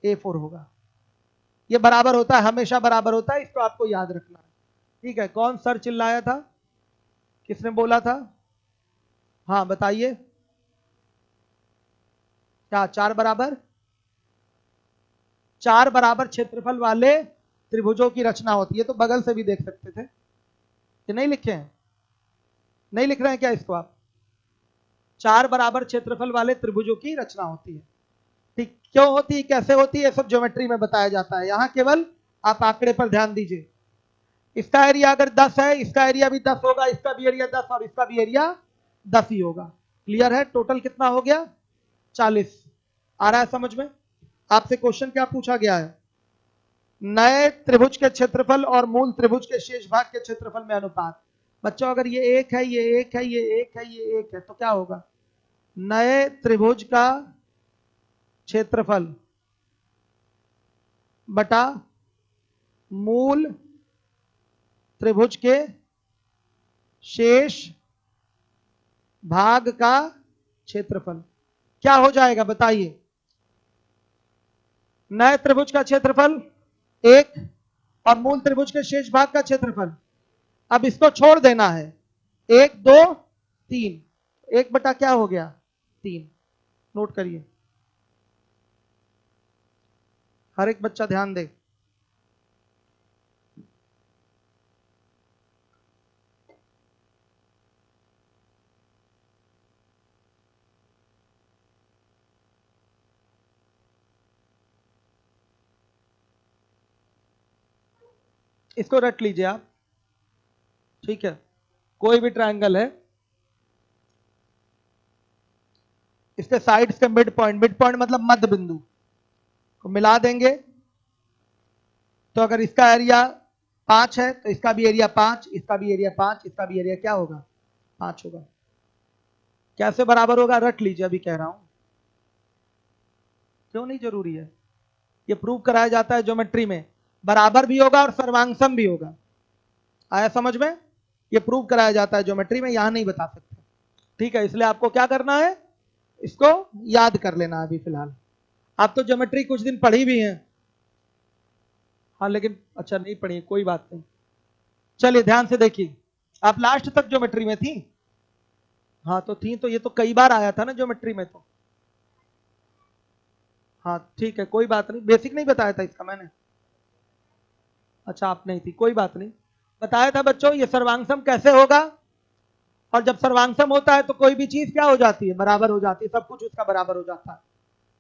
A4 होगा। ये बराबर होता है, हमेशा बराबर होता है, इसको आपको याद रखना है। ठीक है, कौन सर चिल्लाया था, किसने बोला था? हाँ बताइए, क्या चार बराबर क्षेत्रफल वाले त्रिभुजों की रचना होती है। तो बगल से भी देख सकते थे कि नहीं लिखे हैं, नहीं लिख रहे हैं क्या इसको आप? चार बराबर क्षेत्रफल वाले त्रिभुजों की रचना होती है। ठीक, क्यों होती है, कैसे होती है, सब ज्योमेट्री में बताया जाता है। यहां केवल आप आंकड़े पर ध्यान दीजिए। इसका एरिया अगर 10 है, इसका एरिया भी 10 होगा, इसका भी एरिया 10 और इसका भी एरिया 10 ही होगा। क्लियर है? टोटल कितना हो गया? 40। आ रहा है समझ में? आपसे क्वेश्चन क्या पूछा गया है? नए त्रिभुज के क्षेत्रफल और मूल त्रिभुज के शेष भाग के क्षेत्रफल में अनुपात। बच्चों अगर ये एक है, ये एक है, ये एक है, ये एक है, तो क्या होगा? नए त्रिभुज का क्षेत्रफल बटा मूल त्रिभुज के शेष भाग का क्षेत्रफल क्या हो जाएगा बताइए? नए त्रिभुज का क्षेत्रफल 1 और मूल त्रिभुज के शेष भाग का क्षेत्रफल। अब इसको छोड़ देना है, 1 2 3, 1 बटा क्या हो गया? 3। नोट करिए, हर एक बच्चा ध्यान दे। इसको रट लीजिए आप, ठीक है? कोई भी ट्रायंगल है, इसके साइड्स के मिड पॉइंट मतलब मध्य बिंदु को मिला देंगे। तो अगर इसका एरिया 5 है तो इसका भी एरिया 5, इसका भी एरिया 5, इसका भी एरिया क्या होगा? 5 होगा। कैसे बराबर होगा? रट लीजिए, अभी कह रहा हूं। क्यों नहीं जरूरी है? ये प्रूव कराया जाता है ज्योमेट्री में, बराबर भी होगा और सर्वांगसम भी होगा। आया समझ में? ये प्रूव कराया जाता है ज्योमेट्री में, यहां नहीं बता सकते। ठीक है, इसलिए आपको क्या करना है, इसको याद कर लेना अभी फिलहाल। आप तो ज्योमेट्री कुछ दिन पढ़ी भी हैं, हाँ, लेकिन अच्छा नहीं पढ़ी, कोई बात नहीं। चलिए ध्यान से देखिए, आप लास्ट तक ज्योमेट्री में थी? हाँ तो थी, तो ये तो कई बार आया था ना ज्योमेट्री में तो। हाँ ठीक है, कोई बात नहीं, बेसिक नहीं बताया था इसका मैंने? अच्छा आप नहीं थी, कोई बात नहीं। बताया था बच्चों, ये सर्वांगसम कैसे होगा? और जब सर्वांगसम होता है तो कोई भी चीज क्या हो जाती है, बराबर हो जाती है, सब कुछ उसका बराबर हो जाता है।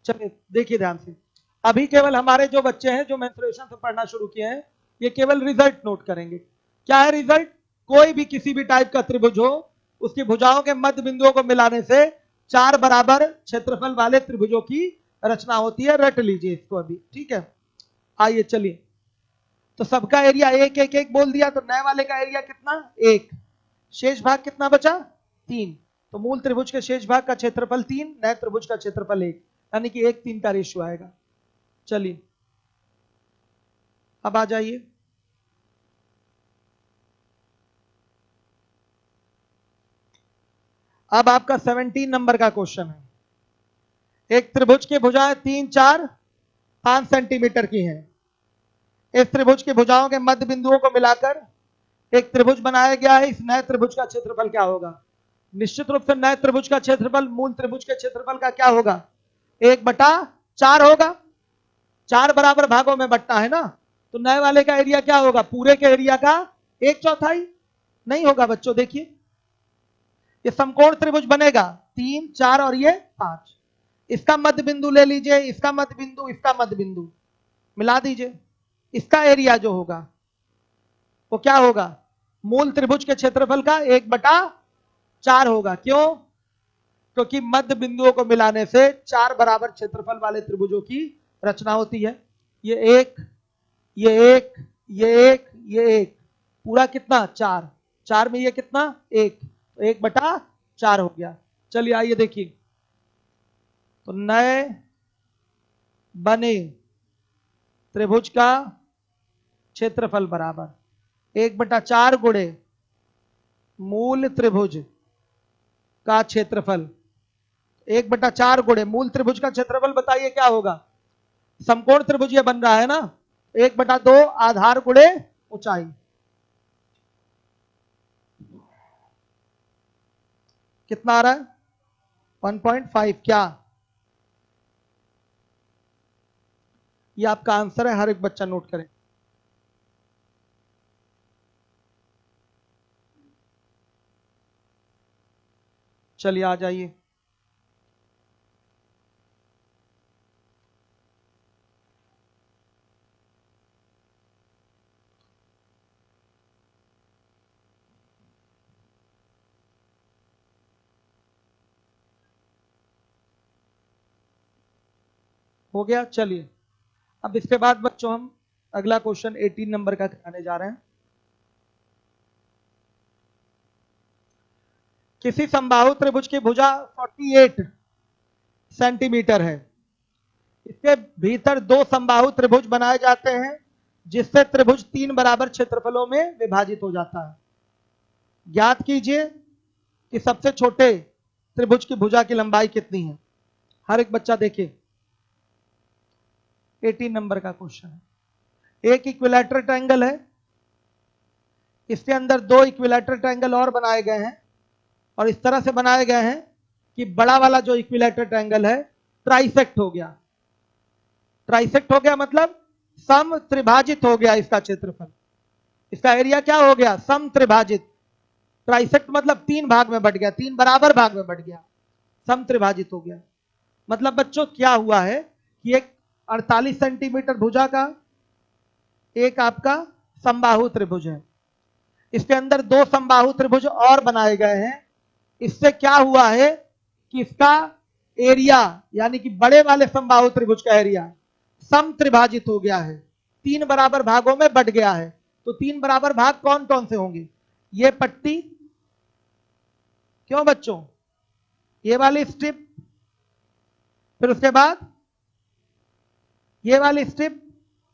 चलिए देखिए ध्यान से, अभी केवल हमारे जो बच्चे हैं जो मेंस्ट्रुएशन से पढ़ना शुरू किए हैं, ये केवल रिजल्ट नोट करेंगे। क्या है रिजल्ट? कोई भी किसी भी टाइप का त्रिभुज हो, उसकी भुजाओं के मध्य बिंदुओं को मिलाने से 4 बराबर क्षेत्रफल वाले त्रिभुजों की रचना होती है। रट लीजिए इसको अभी, ठीक है। आइए चलिए, तो सबका एरिया 1 1 1 बोल दिया, तो नए वाले का एरिया कितना? 1। शेष भाग कितना बचा? 3। तो मूल त्रिभुज के शेष भाग का क्षेत्रफल 3, नए त्रिभुज का क्षेत्रफल 1, यानी कि 1 3 का रेशियो आएगा। चलिए अब आ जाइए, अब आपका 17 नंबर का क्वेश्चन है। एक त्रिभुज की भुजाएं 3 4 5 सेंटीमीटर की हैं। इस त्रिभुज की भुजाओं के मध्य बिंदुओं को मिलाकर एक त्रिभुज बनाया गया है। इस नए त्रिभुज का क्षेत्रफल क्या होगा? निश्चित रूप से नए त्रिभुज का क्षेत्रफल मूल त्रिभुज के क्षेत्रफल का क्या होगा? 1/4 होगा। 4 बराबर भागों में बंटना है ना, तो नए वाले का एरिया क्या होगा? पूरे के एरिया का 1/4 नहीं होगा बच्चों। देखिए ये समकोण त्रिभुज बनेगा 3 4 और ये 5। इसका मध्य बिंदु ले लीजिए, इसका मध्य बिंदु, इसका मध्य बिंदु मिला दीजिए। इसका एरिया जो होगा वो क्या होगा? मूल त्रिभुज के क्षेत्रफल का 1/4 होगा। क्यों? क्योंकि मध्य बिंदुओं को मिलाने से 4 बराबर क्षेत्रफल वाले त्रिभुजों की रचना होती है। ये 1 ये 1 ये 1 ये 1, पूरा कितना? 4। 4 में ये कितना? 1, तो 1/4 हो गया। चलिए आइए देखिए, तो नए बने त्रिभुज का क्षेत्रफल बराबर 1/4 गुणे मूल त्रिभुज का क्षेत्रफल। 1/4 गुणे मूल त्रिभुज का क्षेत्रफल बताइए क्या होगा? समकोण त्रिभुज ये बन रहा है ना, 1/2 आधार गुणे ऊंचाई। कितना आ रहा है? 1.5। क्या ये आपका आंसर है? हर एक बच्चा नोट करें। चलिए आ जाइए, हो गया। चलिए अब इसके बाद बच्चों हम अगला क्वेश्चन 18 नंबर का कराने जा रहे हैं। किसी समबाहु त्रिभुज की भुजा 48 सेंटीमीटर है। इसके भीतर 2 समबाहु त्रिभुज बनाए जाते हैं, जिससे त्रिभुज 3 बराबर क्षेत्रफलों में विभाजित हो जाता है। ज्ञात कीजिए कि सबसे छोटे त्रिभुज की भुजा की लंबाई कितनी है। हर एक बच्चा देखिए, 18 नंबर का क्वेश्चन है। एक इक्विलैटरल ट्रायंगल है, इसके अंदर 2 इक्विलैटरल ट्रायंगल और बनाए गए हैं, और इस तरह से बनाए गए हैं कि बड़ा वाला जो इक्विलैटरल ट्रायंगल है ट्राइसेक्ट हो गया। ट्राइसेक्ट हो गया मतलब सम त्रिभाजित हो गया इसका क्षेत्रफल। इसका एरिया क्या हो गया? सम त्रिभाजित। ट्राइसेक्ट मतलब 3 भाग में बट गया, 3 बराबर भाग में बट गया, सम त्रिभाजित हो गया। मतलब बच्चों क्या हुआ है कि एक 48 सेंटीमीटर भुजा का एक आपका समबाहु त्रिभुज है, इसके अंदर 2 समबाहु त्रिभुज और बनाए गए हैं। इससे क्या हुआ है कि इसका एरिया यानी कि बड़े वाले समबाहु त्रिभुज का एरिया सम त्रिभाजित हो गया है, 3 बराबर भागों में बट गया है। तो 3 बराबर भाग कौन कौन से होंगे? ये पट्टी, क्यों बच्चों? ये वाली स्ट्रिप, फिर उसके बाद ये वाली स्ट्रिप,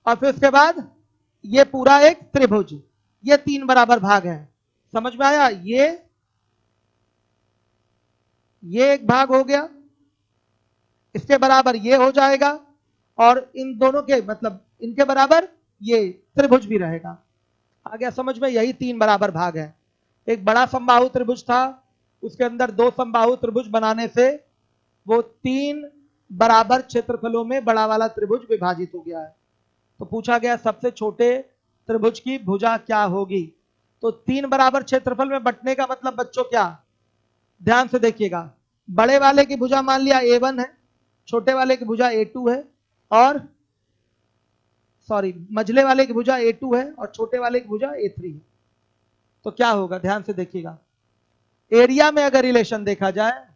और फिर उसके बाद ये पूरा एक त्रिभुज। ये 3 बराबर भाग है। समझ में आया? ये एक भाग हो गया, इसके बराबर ये हो जाएगा, और इन दोनों के मतलब इनके बराबर ये त्रिभुज भी रहेगा। आ गया समझ में? यही 3 बराबर भाग है। एक बड़ा समबाहु त्रिभुज था, उसके अंदर 2 समबाहु त्रिभुज बनाने से वो 3 बराबर क्षेत्रफलों में बड़ा वाला त्रिभुज विभाजित हो गया है। तो पूछा गया सबसे छोटे त्रिभुज की भुजा क्या होगी? तो 3 बराबर क्षेत्रफल में बंटने का मतलब बच्चों क्या? ध्यान से देखिएगा, बड़े वाले की भुजा मान लिया A1 है, छोटे वाले की भुजा A2 है, और सॉरी मझले वाले की भुजा A2 है और छोटे वाले की भुजा A3 है। तो क्या होगा, ध्यान से देखिएगा, एरिया में अगर रिलेशन देखा जाए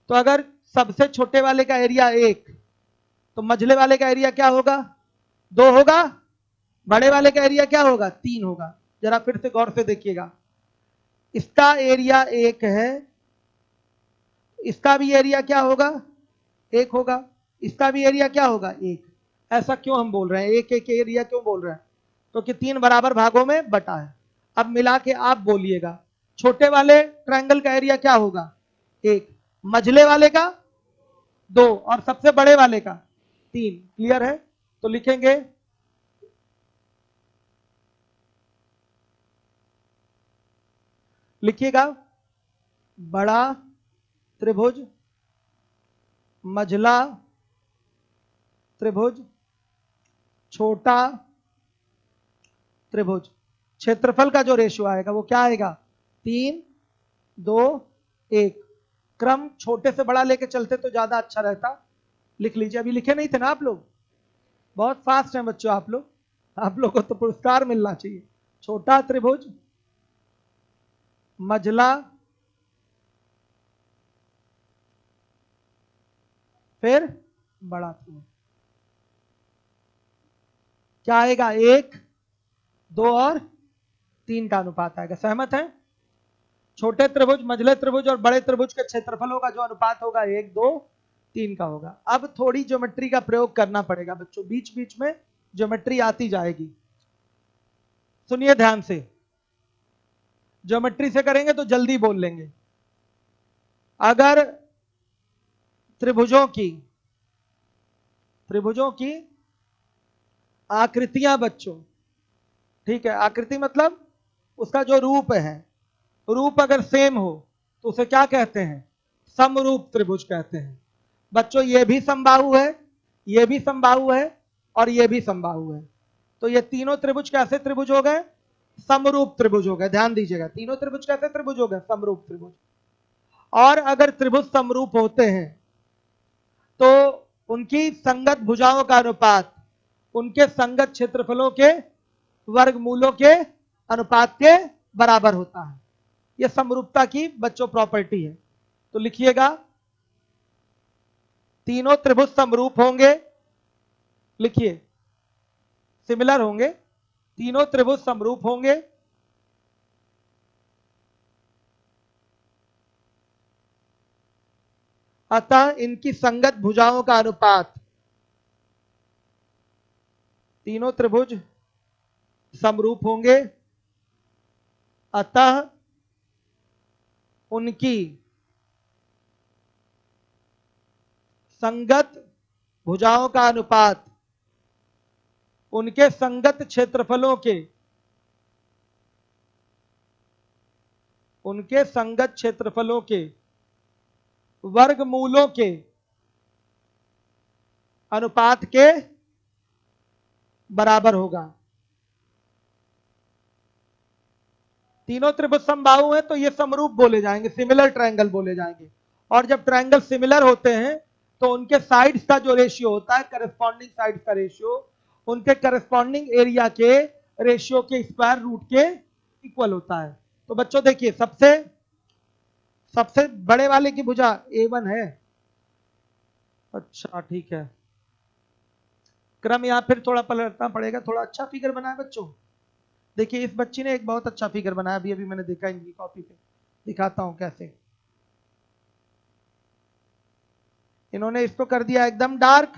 तो अगर सबसे छोटे वाले का एरिया 1, तो मझले वाले का एरिया क्या होगा, 2 होगा, बड़े वाले का एरिया क्या होगा, 3 होगा। जरा फिर से गौर से देखिएगा, इसका एरिया 1 है, इसका भी एरिया क्या होगा, 1 होगा, इसका भी एरिया क्या होगा, 1। ऐसा क्यों हम बोल रहे हैं, एक एक एरिया क्यों बोल रहे हैं, क्योंकि 3 बराबर भागों में बटा है। अब मिला के आप बोलिएगा, छोटे वाले ट्रायंगल का एरिया क्या होगा, 1, मझले वाले का 2 और सबसे बड़े वाले का 3। क्लियर है? तो लिखेंगे लिखिएगा, बड़ा त्रिभुज, मझला त्रिभुज, छोटा त्रिभुज। क्षेत्रफल का जो रेशियो आएगा वो क्या आएगा, 3, 2, 1। क्रम छोटे से बड़ा लेके चलते तो ज्यादा अच्छा रहता। लिख लीजिए, अभी लिखे नहीं थे ना आप लोग, बहुत फास्ट हैं बच्चों आप लोग को तो पुरस्कार मिलना चाहिए। छोटा त्रिभुज, मझला, फिर बड़ा त्रिभुज। क्या आएगा, 1, 2 और 3 का अनुपात आएगा। सहमत है? छोटे त्रिभुज, मझले त्रिभुज और बड़े त्रिभुज के क्षेत्रफलों का जो अनुपात होगा 1, 2, 3 का होगा। अब थोड़ी ज्योमेट्री का प्रयोग करना पड़ेगा बच्चों, बीच बीच में ज्योमेट्री आती जाएगी। सुनिए ध्यान से, ज्योमेट्री से करेंगे तो जल्दी बोल लेंगे। अगर त्रिभुजों की आकृतियां बच्चों, ठीक है, आकृति मतलब उसका जो रूप है, रूप अगर सेम हो तो उसे क्या कहते हैं, समरूप त्रिभुज कहते हैं। बच्चों ये भी समबाहु है, ये भी समबाहु है और ये भी समबाहु है, तो ये तीनों त्रिभुज कैसे त्रिभुज हो गए, समरूप त्रिभुज हो गए। ध्यान दीजिएगा, तीनों त्रिभुज कैसे त्रिभुज हो गए, समरूप त्रिभुज। और अगर त्रिभुज समरूप होते हैं तो उनकी संगत भुजाओं का अनुपात उनके संगत क्षेत्रफलों के वर्गमूलों के अनुपात के बराबर होता है। यह समरूपता की बच्चों प्रॉपर्टी है। तो लिखिएगा, तीनों त्रिभुज समरूप होंगे, लिखिए सिमिलर होंगे, तीनों त्रिभुज समरूप होंगे अतः इनकी संगत भुजाओं का अनुपात, तीनों त्रिभुज समरूप होंगे अतः उनकी संगत भुजाओं का अनुपात उनके संगत क्षेत्रफलों के वर्गमूलों के अनुपात के बराबर होगा। तीनों त्रिभुज समबाहु हैं तो ये समरूप बोले जाएंगे, सिमिलर ट्रायंगल बोले जाएंगे। और जब ट्रायंगल सिमिलर होते हैं तो उनके साइड्स का जो रेशियो होता है, करस्पॉन्डिंग साइड्स का रेशियो, उनके करस्पॉन्डिंग एरिया के रेशियो के स्क्वायर रूट के इक्वल होता है। तो बच्चों देखिए, सबसे बड़े वाले की भुजा A1 है। अच्छा ठीक है, क्रम यहां फिर थोड़ा पलटना पड़ेगा, थोड़ा अच्छा फिगर बनाया बच्चों। देखिए इस बच्ची ने एक बहुत अच्छा फिगर बनाया, अभी मैंने देखा इनकी कॉपी पे, दिखाता हूं कैसे। इन्होंने इसको कर दिया एकदम डार्क,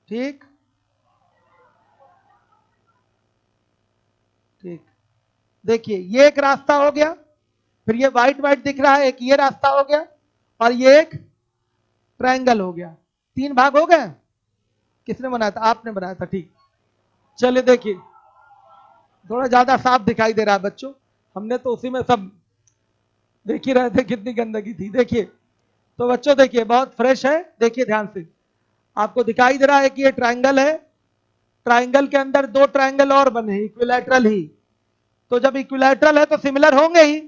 ठीक ठीक। देखिए ये एक रास्ता हो गया, फिर ये व्हाइट व्हाइट दिख रहा है, एक ये रास्ता हो गया और ये एक ट्रायंगल हो गया। 3 भाग हो गए। किसने बनाया था, आपने बनाया था, ठीक। चलिए देखिए, थोड़ा ज्यादा साफ दिखाई दे रहा है बच्चों, हमने तो उसी में सब देख ही रहे थे कितनी गंदगी थी। देखिए तो बच्चों देखिए बहुत फ्रेश है। देखिए ध्यान से, आपको दिखाई दे रहा है कि ये ट्रायंगल है, ट्रायंगल के अंदर 2 ट्रायंगल और बने इक्विलैटरल ही। तो जब इक्विलैटरल है तो सिमिलर होंगे ही,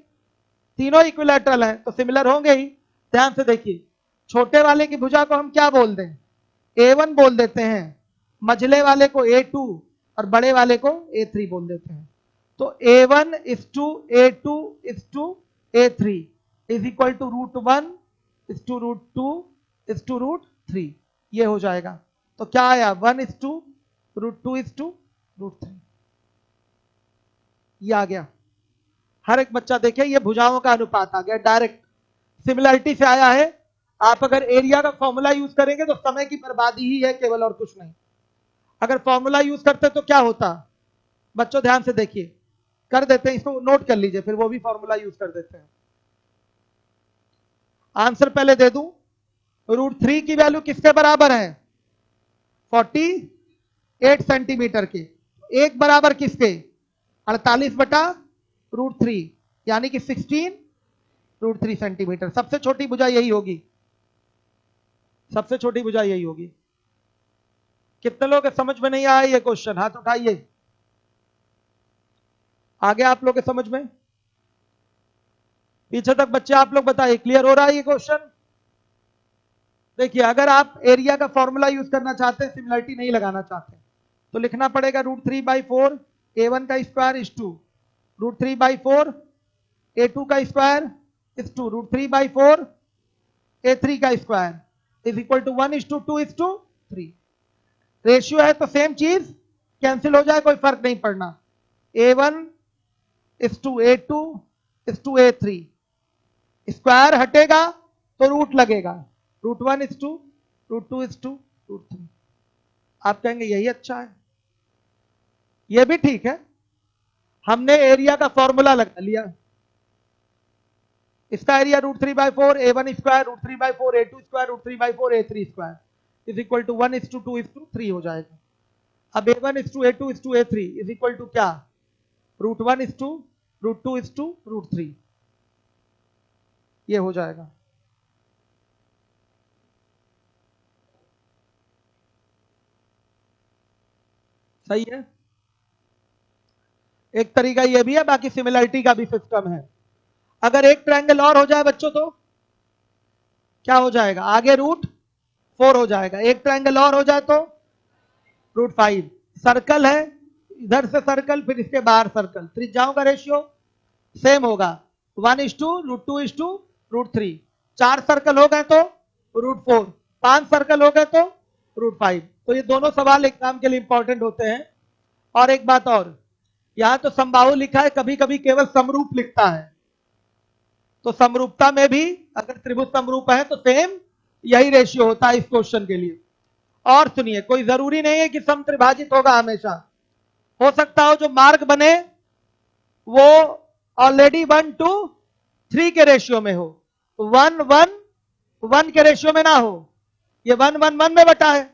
तीनों इक्विलैटरल हैं तो सिमिलर होंगे ही। ध्यान से देखिए, छोटे वाले की भुजा को हम क्या बोल दें, A1 बोल देते हैं, मझले वाले को A2 और बड़े वाले को A3 बोल देते हैं। तो A1 is to A2 is to A3 is equal to √1 is to √2 is to √3, ये हो जाएगा। तो क्या आया, 1 is to √2 is to √3, ये आ गया। हर एक बच्चा देखे, ये भुजाओं का अनुपात आ गया, डायरेक्ट सिमिलरिटी से आया है। आप अगर एरिया का फॉर्मूला यूज करेंगे तो समय की बर्बादी ही है केवल, और कुछ नहीं। अगर फॉर्मूला यूज करते तो क्या होता, बच्चों ध्यान से देखिए, कर देते हैं, इसको नोट कर लीजिए, फिर वो भी फॉर्मूला यूज कर देते हैं। आंसर पहले दे दूं, √3 की वैल्यू किसके बराबर है, 48 सेंटीमीटर के। एक बराबर किसके, 48/√3 यानी कि 16√3 सेंटीमीटर। सबसे छोटी भुजा यही होगी, सबसे छोटी भुजा यही होगी। कितने लोग समझ में नहीं आया ये क्वेश्चन, हाथ उठाइए। आगे आप लोग के समझ में, पीछे तक बच्चे आप लोग बताइए, क्लियर हो रहा है ये क्वेश्चन। देखिए, अगर आप एरिया का फॉर्मूला यूज करना चाहते हैं, सिमिलरिटी नहीं लगाना चाहते, तो लिखना पड़ेगा √3/4 A1 का स्क्वायर इज टू √3/4 A2 का स्क्वायर इज टू √3/4 A3 का square is equal to 1:2:3। Ratio है तो सेम चीज कैंसिल हो जाए, कोई फर्क नहीं पड़ना। A1 is to A2 is to A3, square हटेगा तो रूट लगेगा, √1 is to √2 is to √3। आप कहेंगे यही अच्छा है, ये भी ठीक है। हमने एरिया का फॉर्मूला लगा लिया, इसका area √3/4 A1 square √3/4 A2 square √3/4 A3 square is equal to 1:2:3 हो जाएगा। अब A1 is to A2 is to A3 is equal to क्या, √1 is to √2 is to √3, ये हो जाएगा। सही है। एक तरीका ये भी है, बाकी सिमिलरिटी का भी सिस्टम है। अगर एक ट्रायंगल और हो जाए बच्चों तो क्या हो जाएगा, आगे √4 हो जाएगा। एक ट्रायंगल और हो जाए तो √5। सर्कल है, इधर से सर्कल, फिर इसके बाहर सर्कल, त्रिज्याओं का रेशियो सेम होगा, 1:2:3। 4 सर्कल हो गए तो √4, 5 सर्कल हो गए तो √5। तो ये दोनों सवाल एग्जाम के लिए इंपॉर्टेंट होते हैं। और एक बात और, यहां तो समबाहु लिखा है, कभी कभी केवल समरूप लिखता है, तो समरूपता में भी अगर त्रिभुज समरूप है तो सेम यही रेशियो होता है इस क्वेश्चन के लिए। और सुनिए, कोई जरूरी नहीं है कि सम त्रिभाजित होगा हमेशा, हो सकता हो जो मार्ग बने वो ऑलरेडी 1:3 के रेशियो में हो, 1:1:1 के रेशियो में ना हो, ये 1:1:1 में बटा है।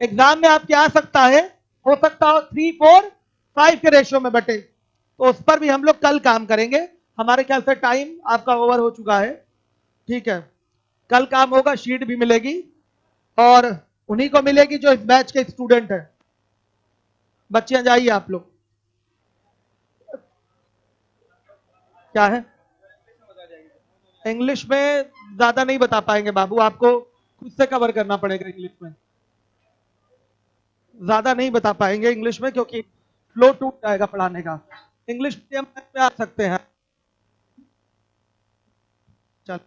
एग्जाम में आपके आ सकता है, हो सकता हो 3:4:5 के रेशियो में बटे, तो उस पर भी हम लोग कल काम करेंगे। हमारे ख्याल से टाइम आपका ओवर हो चुका है, ठीक है। कल काम होगा, शीट भी मिलेगी और उन्हीं को मिलेगी जो इस बैच के स्टूडेंट हैं। बच्चे जाइए आप लोग। क्या है, इंग्लिश में ज्यादा नहीं बता पाएंगे बाबू, आपको खुद से कवर करना पड़ेगा। इंग्लिश में ज्यादा नहीं बता पाएंगे इंग्लिश में, क्योंकि फ्लो टूट जाएगा पढ़ाने का। इंग्लिश मीडियम में आ सकते हैं, चल